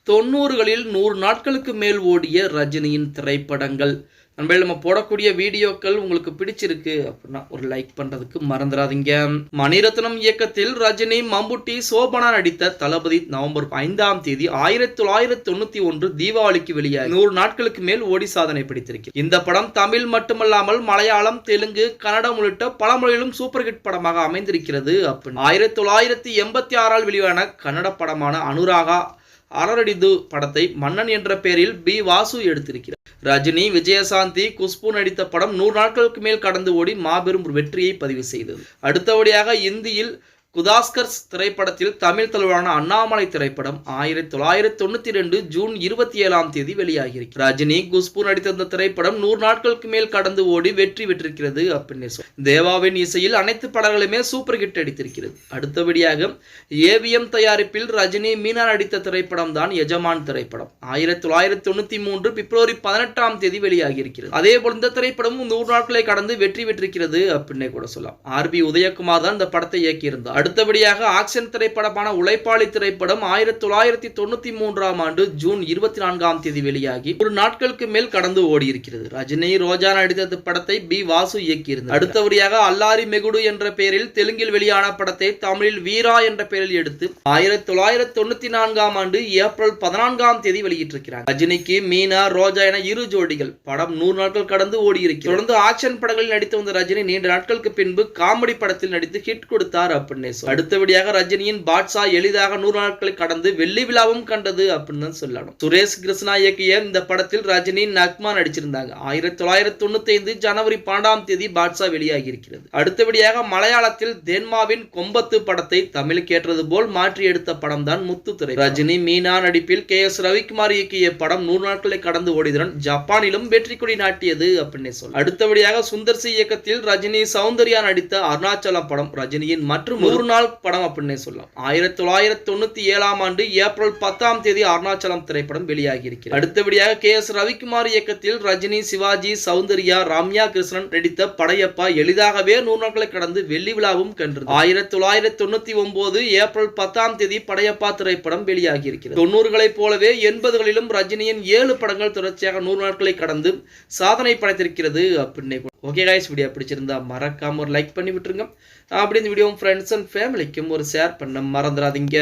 90களில் 100 நாட்களுக்கு மேல் ஓடிய ரஜினியின் திரைப்படங்கள். நண்பர்களே, நம்ம போடக்கூடிய வீடியோக்கள் உங்களுக்கு பிடிச்சிருக்கு அப்படின்னா ஒரு லைக் பண்றதுக்கு மறந்துடாதீங்க. மணிரத்னம் இயக்கத்தில் ரஜினி, மம்முட்டி, சோபனா நடித்த தளபதி நவம்பர் 5ஆம் தேதி 1991 தீபாவளிக்கு வெளியாகி 100 நாட்களுக்கு மேல் ஓடி சாதனை பிடித்திருக்கிறது. இந்த படம் தமிழ் மட்டுமல்லாமல் மலையாளம், தெலுங்கு, கன்னடம் உள்ளிட்ட பல மொழியிலும் சூப்பர் ஹிட் படமாக அமைந்திருக்கிறது. 1986 வெளியான கன்னட படமான அனுராகா அரரடிது படத்தை மன்னன் என்ற பெயரில் பி. வாசு எடுத்திருக்கிறார். ரஜினி, விஜயசாந்தி, குஷ்பு நடித்த படம் 100 நாட்களுக்கு மேல் கடந்து ஓடி மாபெரும் வெற்றியை பதிவு செய்தது. அடுத்தபடியாக இந்தியில் குதாஸ்கர் திரைப்படத்தில் தமிழ் தலைவரான அண்ணாமலை திரைப்படம் 1992 ஜூன் 27ஆம் தேதி வெளியாகியிருக்கிறது. ரஜினி, குஷ்பு நடித்த இந்த திரைப்படம் 100 நாட்களுக்கு மேல் கடந்து ஓடி வெற்றி பெற்றிருக்கிறது அப்படின்னு தேவாவின் இசையில் அனைத்து படங்களுமே சூப்பர் ஹிட் அடித்திருக்கிறது. அடுத்தபடியாக ஏவிஎம் தயாரிப்பில் ரஜினி, மீனா நடித்த திரைப்படம் தான் எஜமான் திரைப்படம் 1993 பிப்ரவரி 18ஆம் தேதி வெளியாகியிருக்கிறது. அதே போல் இந்த திரைப்படமும் 100 நாட்களை கடந்து வெற்றி பெற்றிருக்கிறது அப்படின்னே கூட சொல்லலாம். ஆர்.பி. உதயகுமார் தான் இந்த படத்தை இயக்கியிருந்தார். அடுத்தபடியாக ஆக்ஷன் திரைப்படமான உழைப்பாளி திரைப்படம் 1993ஆம் ஆண்டு ஜூன் 24ஆம் தேதி வெளியாகி 100 நாட்களுக்கு மேல் கடந்து ஓடி இருக்கிறது. ரஜினி, ரோஜா நடித்த படத்தை பி. வாசு இயக்கியிருந்தார். அடுத்தபடியாக அல்லாரி மெகுடு என்ற பெயரில் தெலுங்கில் வெளியான படத்தை தமிழில் வீரா என்ற பெயரில் எடுத்து 1994ஆம் ஆண்டு ஏப்ரல் 14ஆம் தேதி வெளியிட்டிருக்கிறார். ரஜினிக்கு மீனா, ரோஜா என 2 ஜோடிகள். படம் 100 நாட்கள் கடந்து ஓடி இருக்கிறது. தொடர்ந்து ஆக்ஷன் படங்களில் நடித்து வந்த ரஜினி நீண்ட நாட்களுக்கு பின்பு காமெடி படத்தில் நடித்து ஹிட் கொடுத்தார் அப்படின்னு. அடுத்தபடியாக ரஜினியின் பாட்ஷா எளிதாக 100 நாட்களை கடந்து வெள்ளி விழாவும் கண்டது அப்படின்னு சொல்லணும். சுரேஷ் கிருஷ்ணா இயக்கிய இந்த படத்தில் ரஜினி, நக்மா நடிச்சிருந்தாங்க. 1995 ஜனவரி 12ஆம் தேதி பாட்ஷா வெளியாகி இருக்கிறது. அடுத்தபடியாக மலையாளத்தில் தேன்மாவின் கொம்பத்து படத்தை தமிழுக்கு ஏற்றது போல் மாற்றி எடுத்த படம் தான் முத்து திரை. ரஜினி, மீனா நடிப்பில் கே.எஸ். ரவிக்குமார் இயக்கிய படம் 100 நாட்களை கடந்து ஓடியதுடன் ஜப்பானிலும் வெற்றி கொடி நாட்டியது அப்படின்னு சொல்ல. அடுத்தபடியாக சுந்தர் சி இயக்கத்தில் ரஜினி, சௌந்தர்யா நடித்த அருணாச்சலம் படம் ரஜினியின் மற்றும் 100 நாள் படம் அப்படின்னு சொல்லலாம். 1997ஆம் ஆண்டு ஏப்ரல் 10ஆம் தேதி அருணாச்சலம் திரைப்படம் வெளியாகி இருக்கிறது. அடுத்தபடியாக கே.எஸ். ரவிக்குமார் இயக்கத்தில் ரஜினி, சிவாஜி, சௌந்தர்யா, ரம்யா கிருஷ்ணன் நடித்த படையப்பா எளிதாகவே 100 நாட்களை கடந்து வெள்ளி விழாவும் கண்டது. 1999 ஏப்ரல் 10ஆம் தேதி படையப்பா திரைப்படம் வெளியாகி இருக்கிறது. 90களை போலவே 80களிலும் ரஜினியின் 7 படங்கள் தொடர்ச்சியாக 100 நாட்களை கடந்து சாதனை படைத்திருக்கிறது அப்படின்னு. ஓகே गाइस, வீடியோ பிடிச்சிருந்தா மறக்காம ஒரு லைக் பண்ணி விட்டுருங்க. அப்படி இந்த வீடியோ ஃப்ரெண்ட்ஸ் அண்ட் ஃபேமிலிக்கும் ஒரு ஷேர் பண்ண மறந்துடாதீங்க.